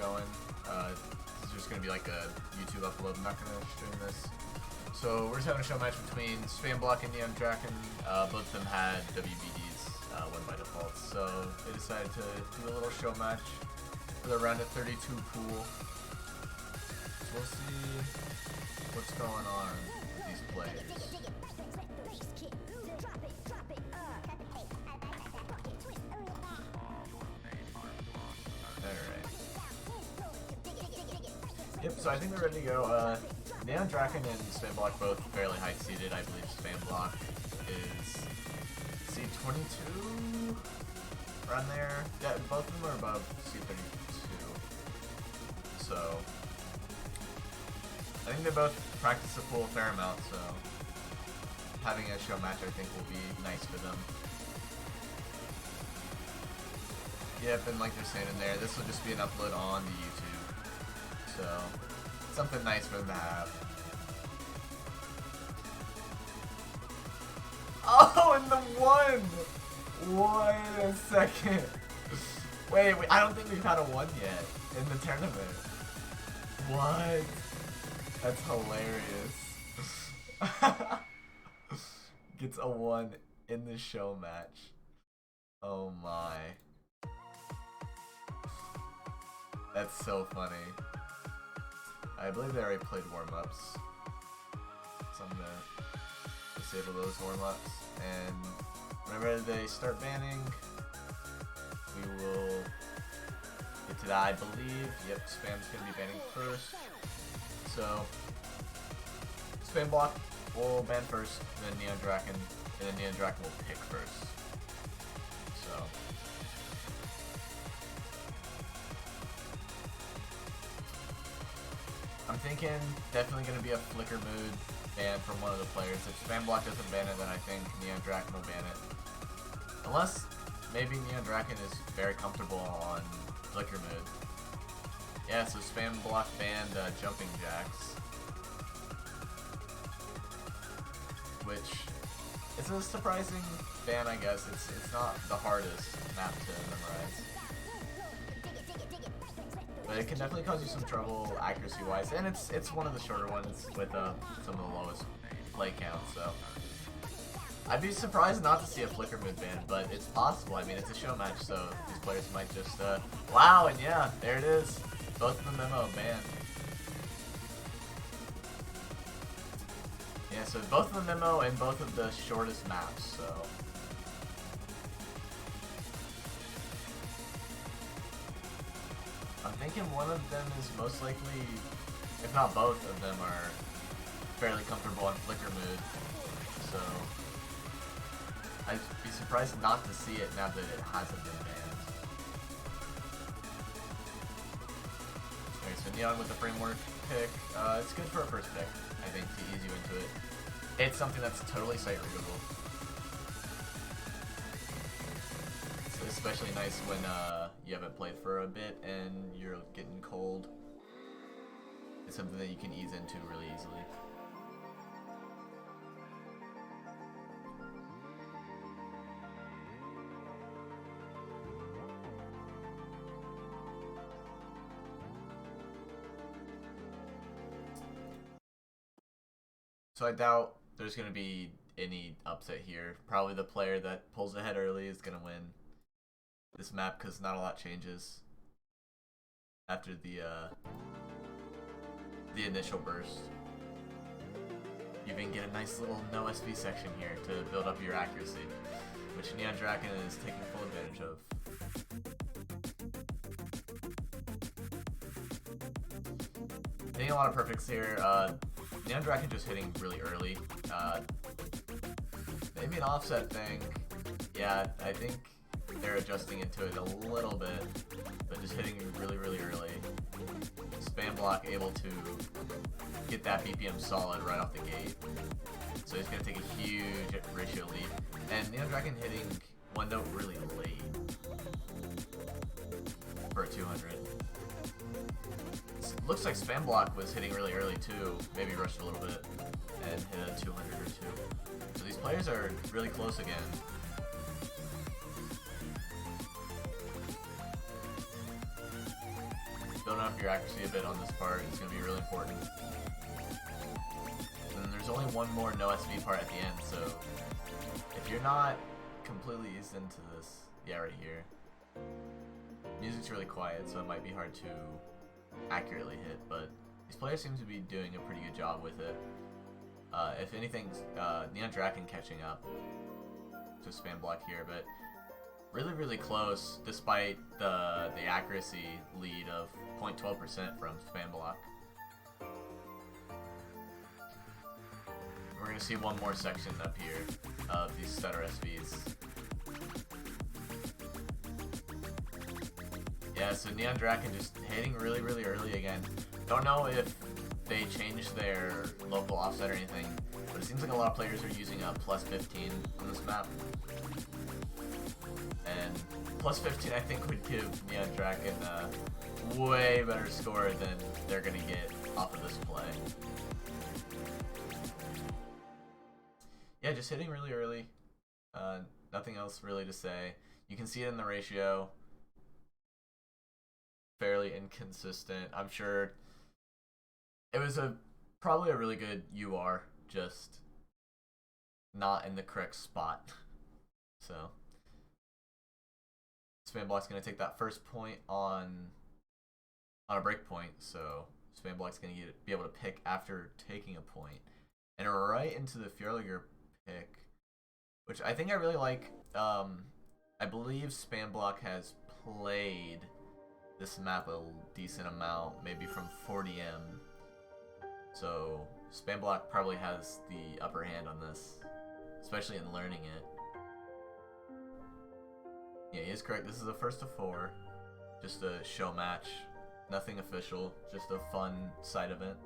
going. This is just going to be like a YouTube upload. I'm not going to stream this. So we're just having a show match between Spamblock and NeonDrakon. Both of them had WBDs, one by default. So they decided to do a little show match for the round of 32 pool. So we'll see what's going on with these players. Yep, so I think we're ready to go. NeonDrakon and Spamblock both fairly high seeded. I believe Spamblock is seed 22, around there. Yeah, both of them are above seed 32. So I think they both practice the pool a fair amount, so having a show match I think will be nice for them. Yep, and like they're saying in there, this will just be an upload on the YouTube. So, something nice for them to have. Oh, and the one! Wait a second. Wait, I don't think we've had a 1 yet in the tournament. What? That's hilarious. Gets a 1 in the show match. Oh my. That's so funny. I believe they already played warm-ups. So I'm gonna disable those warm-ups. And whenever they start banning, we will get to that, I believe. Yep, Spam's gonna be banning first. So, Spamblock will ban first, then NeonDrakon, and then NeonDrakon will pick first. So, I'm thinking definitely going to be a flicker mood ban from one of the players. If Spamblock doesn't ban it, then I think NeonDrakon will ban it. Unless maybe NeonDrakon is very comfortable on flicker mood. Yeah, so Spamblock banned jumping jacks, which is a surprising ban, I guess. It's not the hardest map to memorize. But it can definitely cause you some trouble accuracy-wise, and it's one of the shorter ones with some of the lowest play count, so I'd be surprised not to see a flicker mid ban, but it's possible. I mean, it's a show match, so these players might just wow, and yeah, there it is. Both of the memo banned. Yeah, so both of the memo and both of the shortest maps, so I'm thinking one of them is most likely, if not both of them, are fairly comfortable on flicker mood. So I'd be surprised not to see it now that it hasn't been banned. Okay, so Neon with the framework pick. It's good for a first pick, I think, to ease you into it. It's something that's totally sight readable. Especially nice when you haven't played for a bit and you're getting cold. It's something that you can ease into really easily. So I doubt there's going to be any upset here. Probably the player that pulls ahead early is going to win this map, because not a lot changes after the initial burst. You even get a nice little no SV section here to build up your accuracy, which NeonDrakon is taking full advantage of. Hitting a lot of perfects here. NeonDrakon just hitting really early. Maybe an offset thing. Yeah, I think they're adjusting into it a little bit, but just hitting really, really early. Spamblock able to get that BPM solid right off the gate. So he's going to take a huge ratio lead. And NeonDrakon hitting one note really late for a 200. Looks like Spamblock was hitting really early too, maybe rushed a little bit and hit a 200 or 2. So these players are really close again. building up your accuracy a bit on this part is going to be really important. And there's only one more no SV part at the end, so if you're not completely eased into this, yeah, right here, music's really quiet, so it might be hard to accurately hit, but these players seem to be doing a pretty good job with it. If anything, NeonDrakon catching up to spamblock here, but really close despite the accuracy lead of 0.12% from spamblock. We're gonna see one more section up here of these stutter SVs. Yeah, so NeonDrakon just hitting really early again. Don't know if they changed their local offset or anything, but it seems like a lot of players are using a plus 15 on this map. And plus 15 I think would give NeonDrakon a way better score than they're gonna get off of this play. Yeah, just hitting really early. Nothing else really to say. You can see it in the ratio. Fairly inconsistent. I'm sure it was probably a really good UR, just not in the correct spot. So spamblock's gonna take that first point on a break point, so spamblock's gonna be able to pick after taking a point, and right into the Fjorliger pick, which I think I really like. I believe spamblock has played this map a decent amount, maybe from 40M. So spamblock probably has the upper hand on this, especially in learning it. Yeah, he is correct. This is a first to 4, just a show match, nothing official, just a fun side event.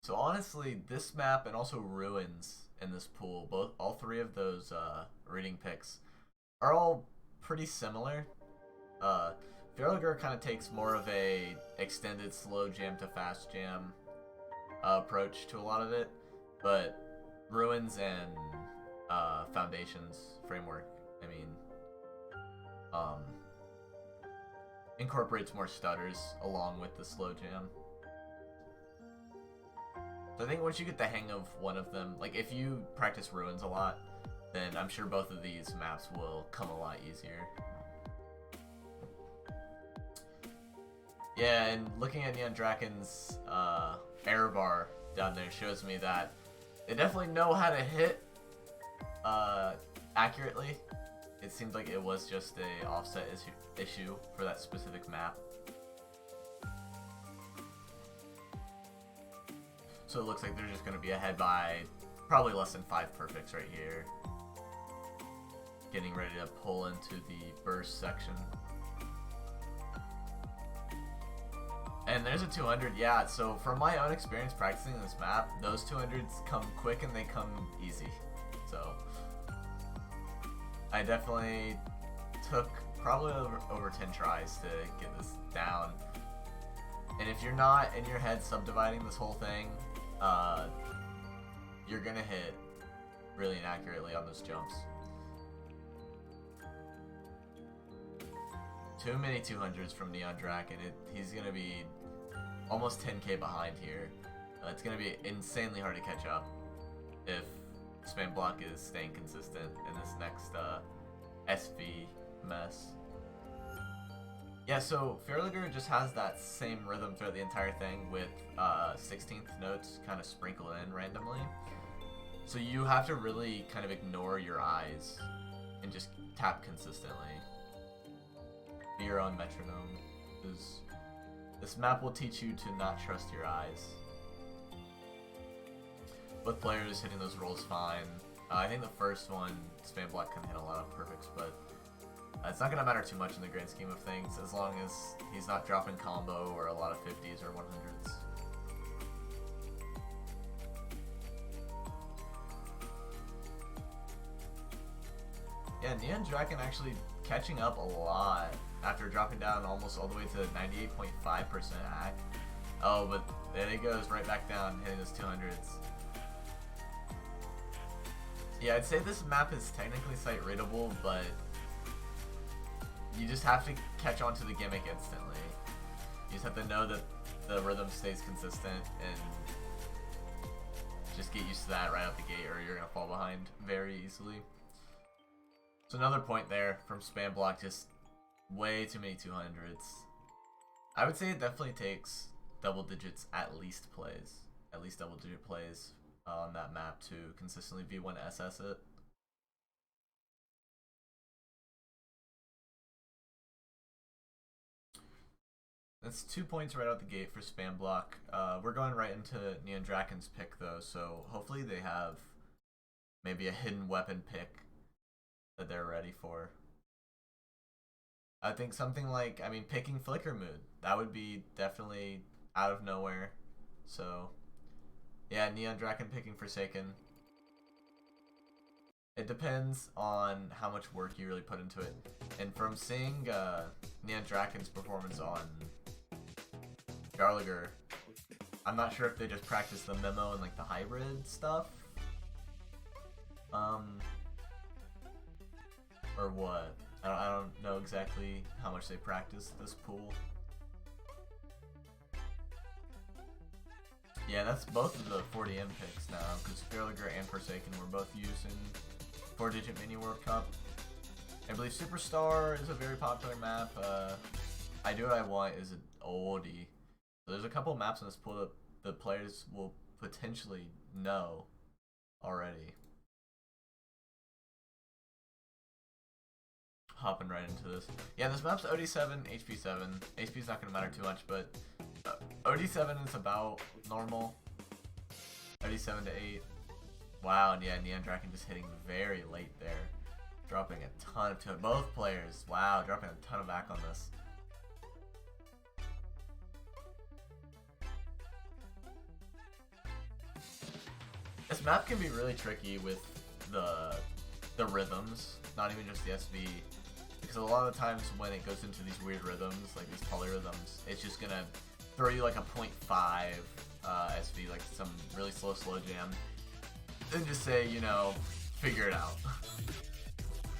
So honestly, this map and also Ruins in this pool, all three of those reading picks are all pretty similar. Fjorliger kind of takes more of a extended slow jam to fast jam approach to a lot of it, but Ruins and Foundations framework, I mean, incorporates more stutters along with the slow jam. So I think once you get the hang of one of them, like if you practice Ruins a lot, then I'm sure both of these maps will come a lot easier. Yeah, and looking at NeonDrakon's error bar down there shows me that they definitely know how to hit accurately. It seems like it was just a offset issue for that specific map. So it looks like they're just going to be ahead by probably less than 5 perfects right here. Getting ready to pull into the burst section. And there's a 200, yeah, so from my own experience practicing this map, those 200s come quick and they come easy. So I definitely took probably over 10 tries to get this down. And if you're not in your head subdividing this whole thing, you're gonna hit really inaccurately on those jumps. Too many 200s from NeonDrakon. He's gonna be almost 10k behind here. It's gonna be insanely hard to catch up if spamblock is staying consistent in this next SV mess. Yeah, so Fjorliger just has that same rhythm throughout the entire thing with 16th notes kind of sprinkled in randomly. So you have to really kind of ignore your eyes and just tap consistently. Be your own metronome. This map will teach you to not trust your eyes. Both players hitting those rolls fine. I think the first one, spamblock can hit a lot of perfects, but it's not going to matter too much in the grand scheme of things as long as he's not dropping combo or a lot of 50s or 100s. Yeah, NeonDrakon actually catching up a lot after dropping down almost all the way to 98.5% hack. Oh, but there he goes, right back down, hitting his 200s. Yeah, I'd say this map is technically sight readable, but you just have to catch on to the gimmick instantly. You just have to know that the rhythm stays consistent and just get used to that right out the gate, or you're gonna fall behind very easily. So another point there from spamblock, just way too many 200s. I would say it definitely takes double digits at least double digit plays on that map to consistently V1 SS it. That's 2 points right out the gate for spamblock. We're going right into NeonDrakon's pick though, so hopefully they have maybe a hidden weapon pick that they're ready for. I think something like, I mean, picking Flicker Mood, that would be definitely out of nowhere. So yeah, NeonDrakon picking Forsaken. It depends on how much work you really put into it. And from seeing NeonDrakon's performance on Gallagher, I'm not sure if they just practice the memo and like the hybrid stuff, or what. I don't know exactly how much they practice this pool. Yeah, that's both of the 40M picks now, because Gallagher and Forsaken were both used in 4-digit Mini World Cup. I believe Superstar is a very popular map. I Do What I Want is an oldie. So there's a couple maps in this pool that the players will potentially know already. Hopping right into this. Yeah, this map's OD7, HP7. HP's not going to matter too much, but OD7 is about normal. OD7 to 8. Wow, and yeah, NeonDrakon just hitting very late there. Dropping a ton of both players. Wow, dropping a ton of back on this. This map can be really tricky with the rhythms, not even just the SV, because a lot of the times when it goes into these weird rhythms, like these polyrhythms, it's just gonna throw you like a 0.5 SV, like some really slow jam, and just say, you know, figure it out.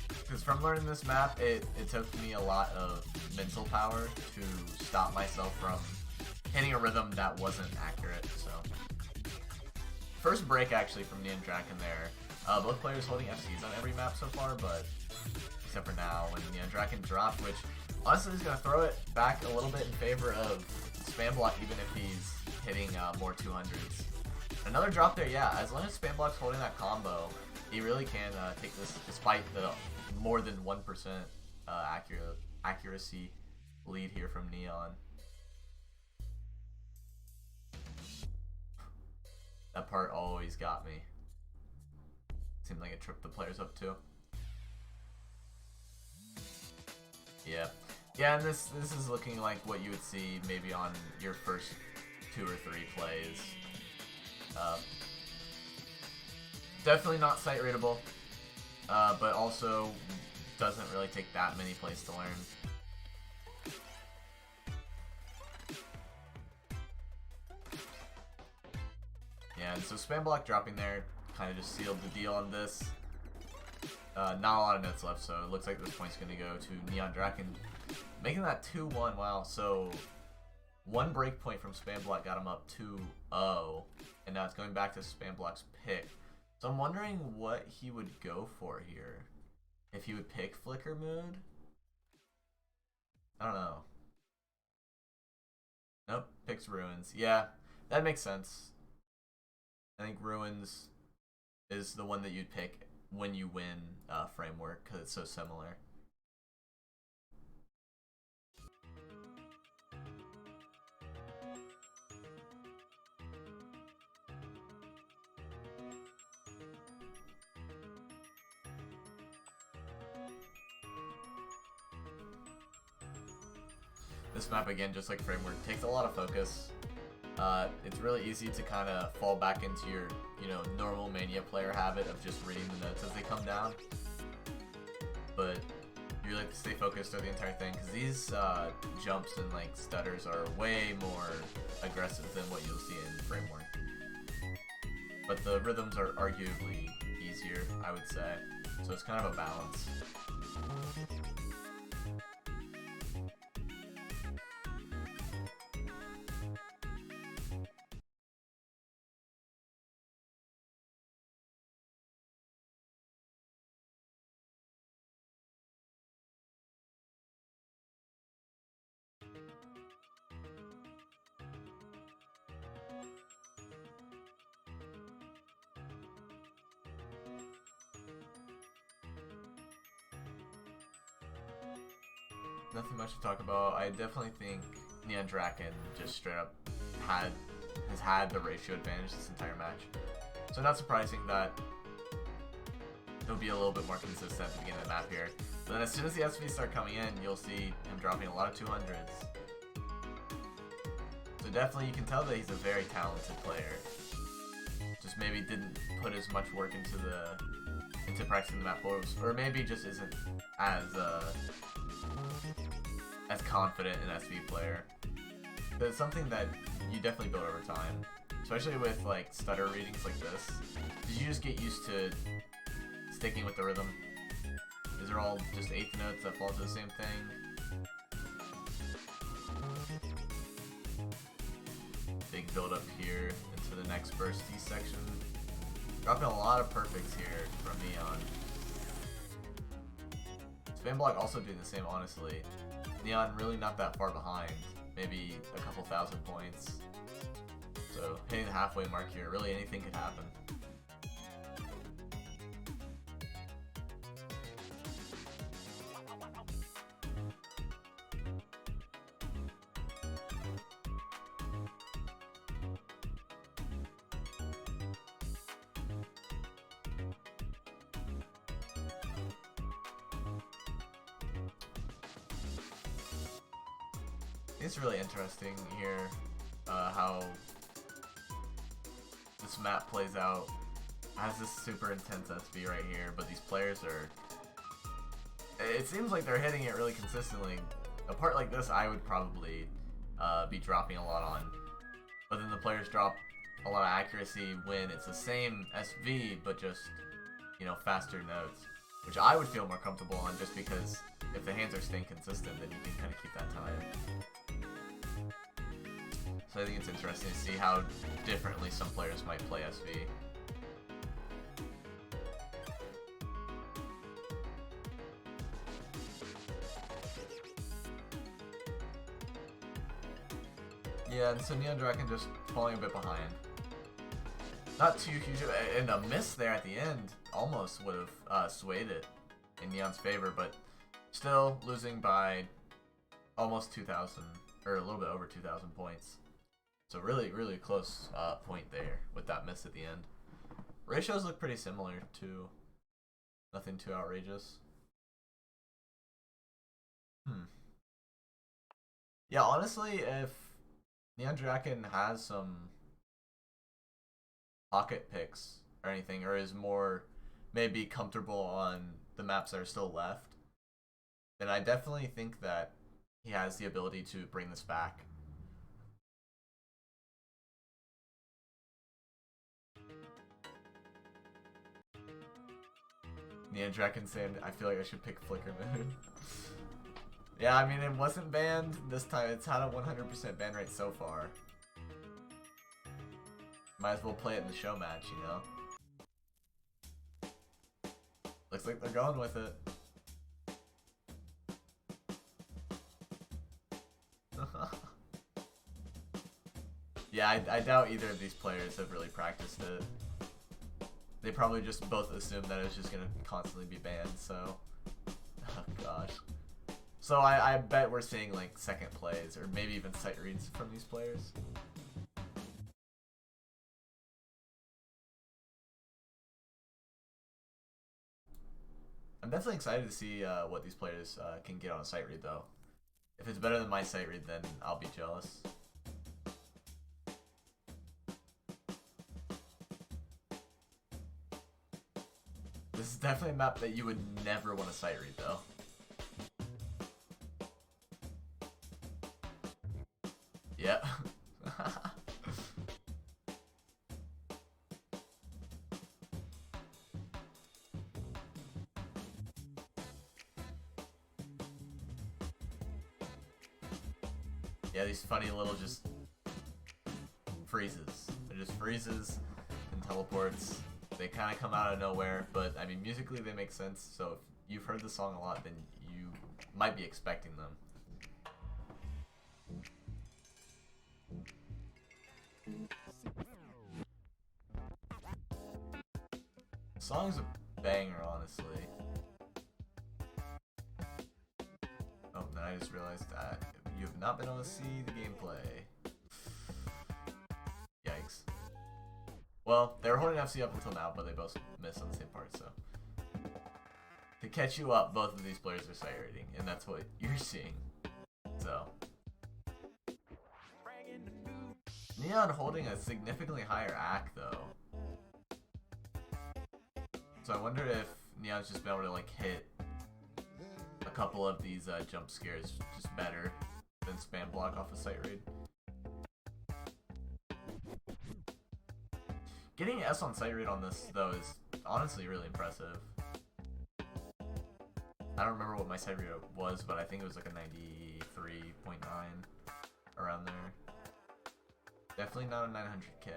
Because from learning this map, it took me a lot of mental power to stop myself from hitting a rhythm that wasn't accurate. So first break actually from NeonDrakon there. Both players holding FCs on every map so far, but except for now when NeonDrakon dropped, which honestly is going to throw it back a little bit in favor of spamblock, even if he's hitting more 200s. Another drop there, yeah, as long as spamblock's holding that combo, he really can take this despite the more than 1% accuracy lead here from Neon. That part always got me. Seemed like it tripped the players up too. Yeah. Yeah, and this is looking like what you would see maybe on your first 2 or 3 plays. Definitely not sight readable, but also doesn't really take that many plays to learn. Yeah, and so spamblock dropping there kind of just sealed the deal on this. Not a lot of notes left, so it looks like this point's going to go to NeonDrakon, making that 2-1. Wow, so 1 break point from spamblock got him up 2-0, and now it's going back to spamblock's pick. So I'm wondering what he would go for here. If he would pick Flicker Mood? I don't know. Nope, picks Ruins. Yeah, that makes sense. I think Ruins is the one that you'd pick when you win Framework, because it's so similar. This map, again, just like Framework, takes a lot of focus. It's really easy to kind of fall back into your, normal Mania player habit of just reading the notes as they come down. But you really have to stay focused through the entire thing, because these jumps and like stutters are way more aggressive than what you'll see in Framework. But the rhythms are arguably easier. easier, I would say. So it's kind of a balance. Nothing much to talk about. I definitely think NeonDrakon just straight up has had the ratio advantage this entire match. So not surprising that it'll be a little bit more consistent at the beginning of the map here. But then as soon as the SVs start coming in, you'll see him dropping a lot of 200s. So definitely you can tell that he's a very talented player. Just maybe didn't put as much work into practicing the map, or maybe just isn't as confident an SV player. But it's something that you definitely build over time, especially with like stutter readings like this. Did you just get used to sticking with the rhythm? These are all just eighth notes that fall to the same thing. Big build up here into the next bursty section. Dropping a lot of perfects here from Neon. Spamblock also doing the same, honestly. Neon really not that far behind, maybe a couple thousand points. So hitting the halfway mark here, really anything could happen. It's really interesting here how this map plays out. It has this super intense SV right here, but these players are... It seems like they're hitting it really consistently. A part like this I would probably be dropping a lot on. But then the players drop a lot of accuracy when it's the same SV, but just, you know, faster notes. Which I would feel more comfortable on, just because if the hands are staying consistent, then you can kind of keep that time. So I think it's interesting to see how differently some players might play SV. Yeah, and so NeonDrakon just falling a bit behind. Not too huge, and a miss there at the end almost would have swayed it in Neon's favor, but still losing by almost 2,000, or a little bit over 2,000 points. So really, really close point there with that miss at the end. Ratios look pretty similar too. Nothing too outrageous. Yeah, honestly, if NeonDrakon has some pocket picks or anything, or is more maybe comfortable on the maps that are still left, then I definitely think that he has the ability to bring this back. NeonDrakon saying, I feel like I should pick Flicker Mode. Yeah, I mean, it wasn't banned this time. It's had a 100% ban rate so far. Might as well play it in the show match, you know? Looks like they're going with it. Yeah, I doubt either of these players have really practiced it. They probably just both assumed that it's just gonna constantly be banned, so... Oh gosh. So I bet we're seeing like second plays, or maybe even sight reads from these players. I'm definitely excited to see what these players can get on a sight read though. If it's better than my sight read, then I'll be jealous. This is definitely a map that you would never want to sight read though. Yep. Yeah, these funny little just freezes. They're just freezes and teleports. They kind of come out of nowhere, but I mean, musically they make sense. So if you've heard the song a lot, then you might be expecting them. The song's a banger, honestly. Oh, then I just realized that you have not been able to see the gameplay. Yikes. Well, they were holding FC up until now, but they both missed on the same part, so. To catch you up, both of these players are sight rating, and that's what you're seeing. So. Neon holding a significantly higher AC, though. So I wonder if Neon's just been able to, like, hit a couple of these jump scares just better than spamblock off a sight raid. Getting S on sight raid on this, though, is honestly really impressive. I don't remember what my sight raid was, but I think it was like a 93.9 around there. Definitely not a 900K.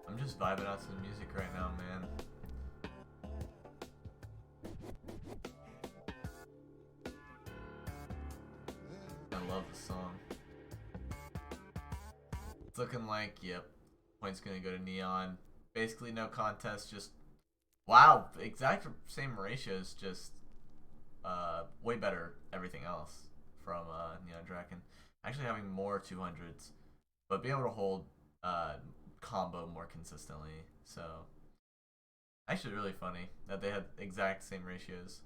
I'm just vibing out to the music right now, man. I love the song. It's looking like, yep, point's gonna go to Neon. Basically no contest, just, wow, exact same ratios, just way better everything else from NeonDrakon. Actually having more 200s, but being able to hold combo more consistently. So actually really funny that they had exact same ratios.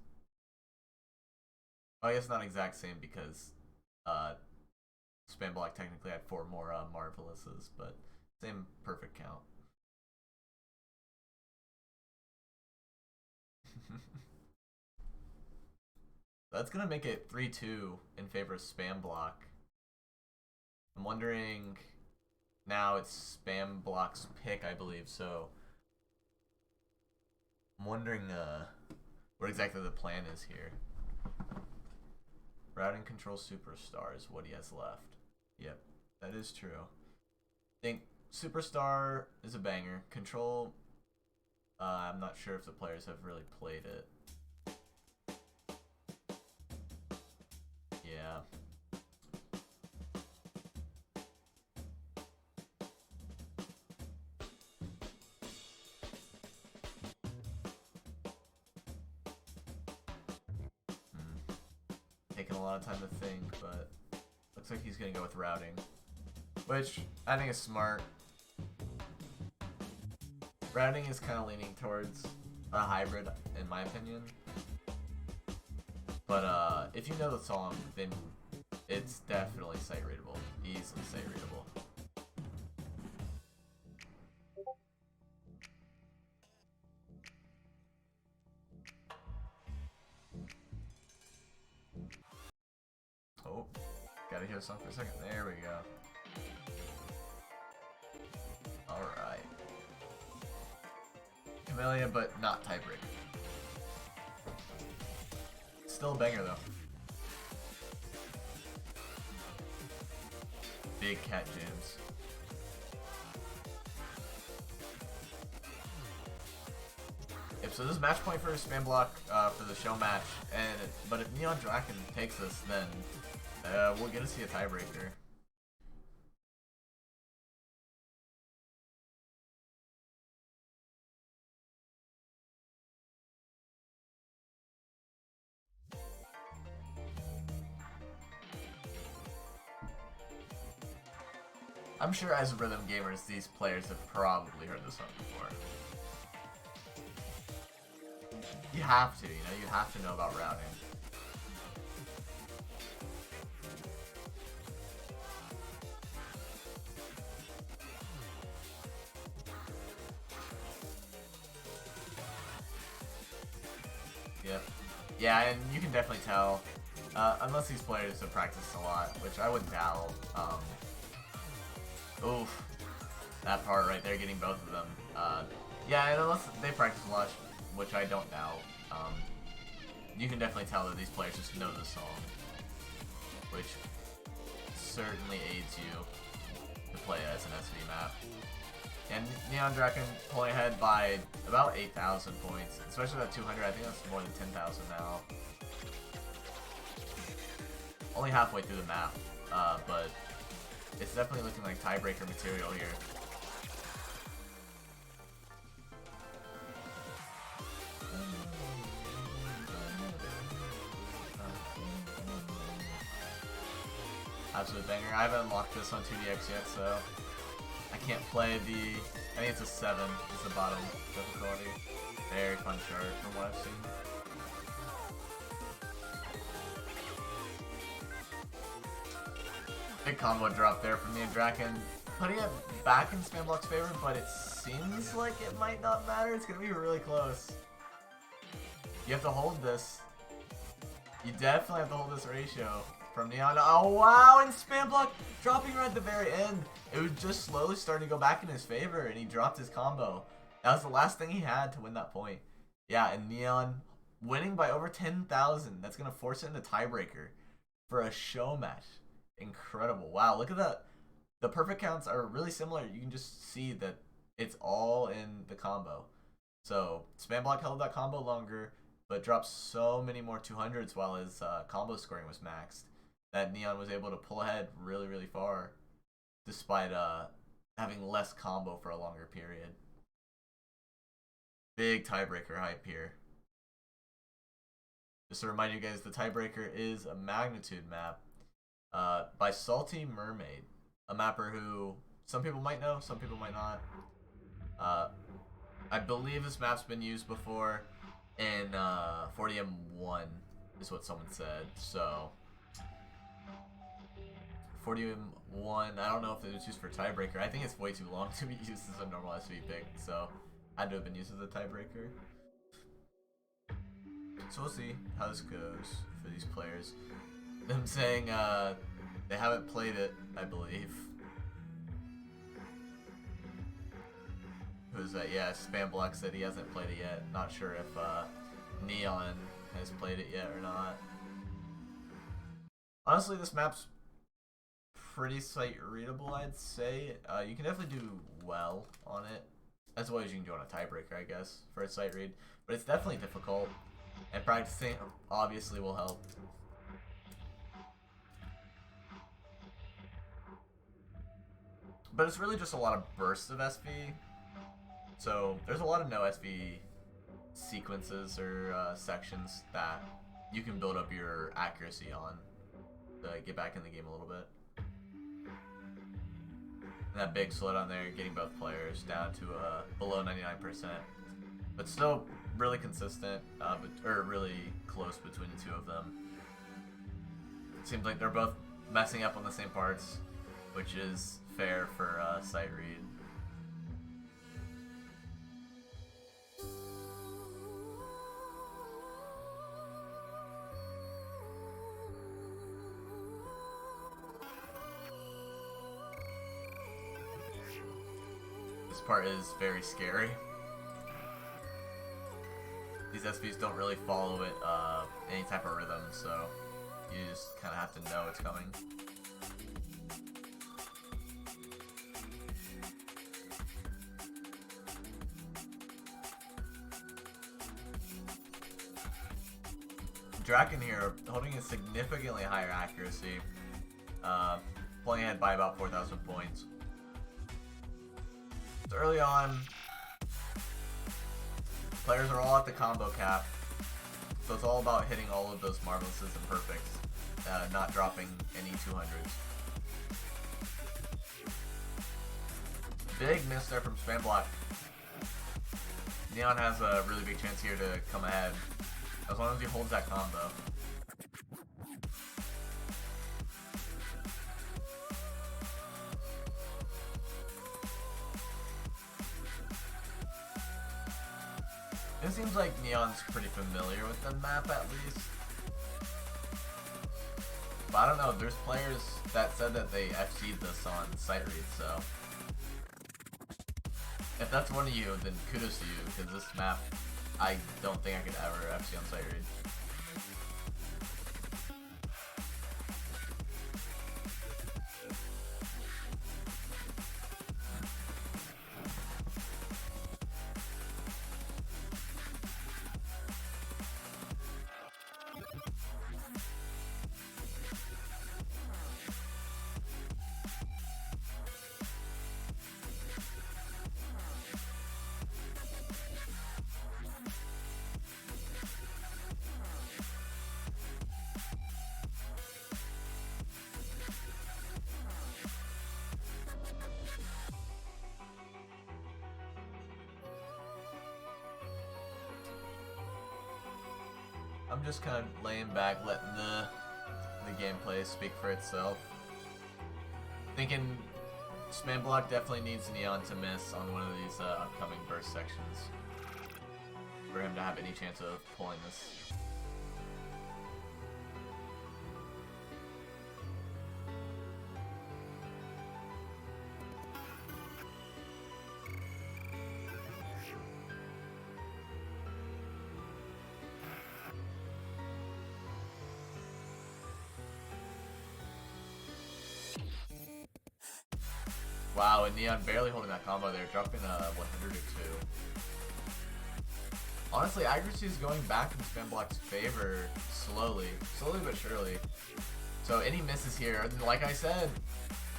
Well, I guess not exact same because spamblock technically had 4 more marvelouses, but same perfect count. That's gonna make it 3-2 in favor of spamblock. I'm wondering. Now it's spamblock's pick, I believe, so I'm wondering what exactly the plan is here. Routing control superstar is what he has left. Yep, that is true. I think superstar is a banger. Control, I'm not sure if the players have really played it. Yeah. Taking a lot of time to think, but looks like he's gonna go with routing, which I think is smart. Routing is kind of leaning towards a hybrid, in my opinion. But if you know the song, then it's definitely sight rateable, easily sight rateable. Oh, gotta hear the song for a second. There we go. Alright. Camellia, but not tiebreaker. Still a banger, though. Big cat jams. Yep, so this is match point for spamblock for the show match, but if NeonDrakon takes this, then we'll get to see a tiebreaker. I'm sure as rhythm gamers, these players have probably heard this song before. You have to, you know, you have to know about routing. Yeah, and you can definitely tell, unless these players have practiced a lot, which I wouldn't doubt. Oof, that part right there, getting both of them. Yeah, and unless they practice a lot, which I don't doubt, you can definitely tell that these players just know the song, which certainly aids you to play as an SV map. And NeonDrakon pulling ahead by about 8,000 points, especially that 200. I think that's more than 10,000 now. Only halfway through the map, but it's definitely looking like tiebreaker material here. Absolute banger. I haven't unlocked this on 2DX yet, so I can't play the... I think it's a 7 is the bottom difficulty. Very fun chart from what I've seen. Big combo drop there from NeonDrakon. Putting it back in spamblock's favor, but it seems like it might not matter. It's going to be really close. You have to hold this. You definitely have to hold this ratio from Neon. Oh wow, and spamblock dropping right at the very end. It was just slowly starting to go back in his favor, and he dropped his combo. That was the last thing he had to win that point. Yeah, and Neon winning by over 10,000. That's going to force it into tiebreaker for a show match. Incredible. Wow, look at that. The perfect counts are really similar. You can just see that it's all in the combo. So spamblock held that combo longer, but dropped so many more 200s while his combo scoring was maxed that Neon was able to pull ahead really, really far despite having less combo for a longer period. Big tiebreaker hype here. Just to remind you guys, the tiebreaker is a magnitude map by Salty Mermaid, a mapper who some people might know, some people might not. I believe this map's been used before in 40M1 is what someone said. So 40M1, I don't know if it was used for tiebreaker. I think it's way too long to be used as a normal SV pick, so had to have been used as a tiebreaker. So we'll see how this goes for these players. Them saying they haven't played it, I believe. Who's that? Yeah, Spamblock said he hasn't played it yet. Not sure if Neon has played it yet or not. Honestly, this map's pretty sight readable, I'd say. You can definitely do well on it, as well as you can do on a tiebreaker, I guess, for a sight read. But it's definitely difficult, and practicing obviously will help. But it's really just a lot of bursts of SV. So there's a lot of no SV sequences or sections that you can build up your accuracy on to get back in the game a little bit. And that big slowdown there, getting both players down to below 99%. But still really consistent, or really close between the two of them. It seems like they're both messing up on the same parts, which is fair for sight read. This part is very scary. These SVs don't really follow it any type of rhythm, so you just kind of have to know it's coming. Drakon here holding a significantly higher accuracy, pulling ahead by about 4,000 points. So early on, players are all at the combo cap, so it's all about hitting all of those marvelouses and perfects, not dropping any 200s. Big miss there from Spamblock. Neon has a really big chance here to come ahead, as long as he holds that combo. It seems like Neon's pretty familiar with the map at least. But I don't know, there's players that said that they FC'd this on sight read, so if that's one of you, then kudos to you, because this map, I don't think I could ever FC on sight read. I'm just kind of laying back, letting the gameplay speak for itself. Thinking spamblock definitely needs Neon to miss on one of these upcoming burst sections for him to have any chance of pulling this. Wow, and Neon barely holding that combo there, dropping 100 or 2. Honestly, accuracy is going back in spamblock's favor slowly but surely. So any misses here, and like I said,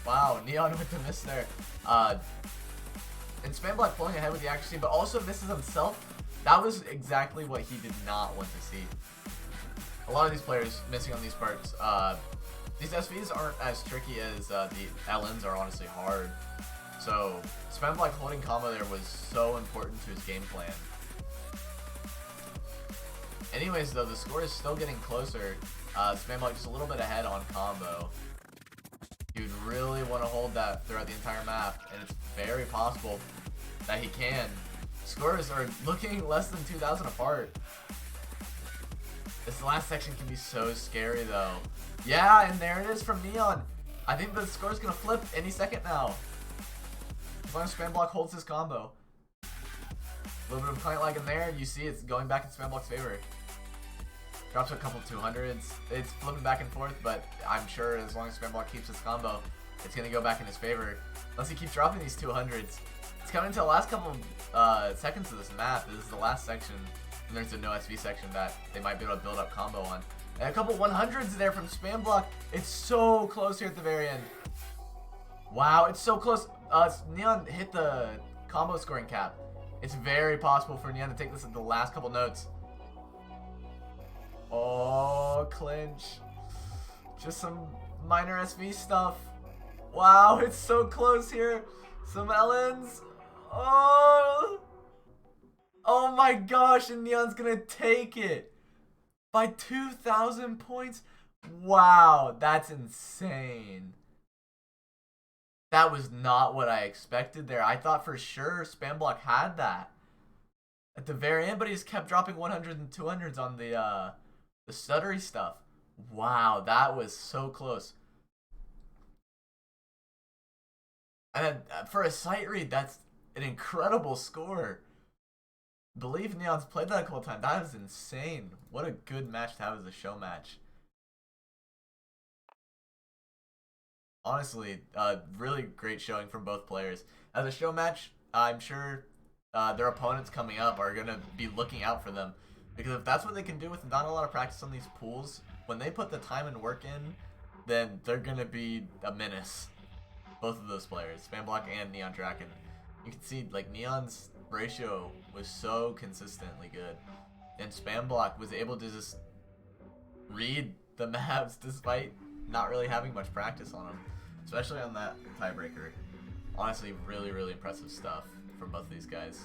wow, Neon with the miss there. And spamblock pulling ahead with the accuracy, but also misses himself. That was exactly what he did not want to see. A lot of these players missing on these parts. These SVs aren't as tricky as the LNs are honestly hard. So spamblock holding combo there was so important to his game plan. Anyways though, the score is still getting closer. Spamblock just a little bit ahead on combo. He would really want to hold that throughout the entire map, and it's very possible that he can. Scores are looking less than 2,000 apart. This last section can be so scary though. Yeah, and there it is from Neon. I think the score's gonna flip any second now. As long as spamblock holds his combo. A little bit of client lag in there, you see it's going back in spamblock's favor. Drops a couple 200s. It's flipping back and forth, but I'm sure as long as spamblock keeps his combo, it's gonna go back in his favor. Unless he keeps dropping these 200s. It's coming to the last couple seconds of this map. This is the last section. And there's a no SV section that they might be able to build up combo on. And a couple 100s there from spamblock. It's so close here at the very end. Wow, it's so close. Neon hit the combo scoring cap. It's very possible for Neon to take this at the last couple notes. Oh, clinch. Just some minor SV stuff. Wow, it's so close here. Some LNs. Oh. Oh my gosh, and Neon's gonna take it by 2,000 points. Wow, that's insane. That was not what I expected there. I thought for sure spamblock had that at the very end, but he just kept dropping 100s and 200s on the stuttery stuff. Wow, that was so close. And then for a sight read, that's an incredible score. I believe Neon's played that a couple times. That is insane. What a good match to have as a show match. Honestly, really great showing from both players. As a show match, I'm sure their opponents coming up are going to be looking out for them. Because if that's what they can do with not a lot of practice on these pools, when they put the time and work in, then they're going to be a menace. Both of those players, spamblock and NeonDrakon. You can see, like, Neon's ratio was so consistently good. And spamblock was able to just read the maps despite not really having much practice on them. Especially on that tiebreaker. Honestly, really, really impressive stuff from both of these guys.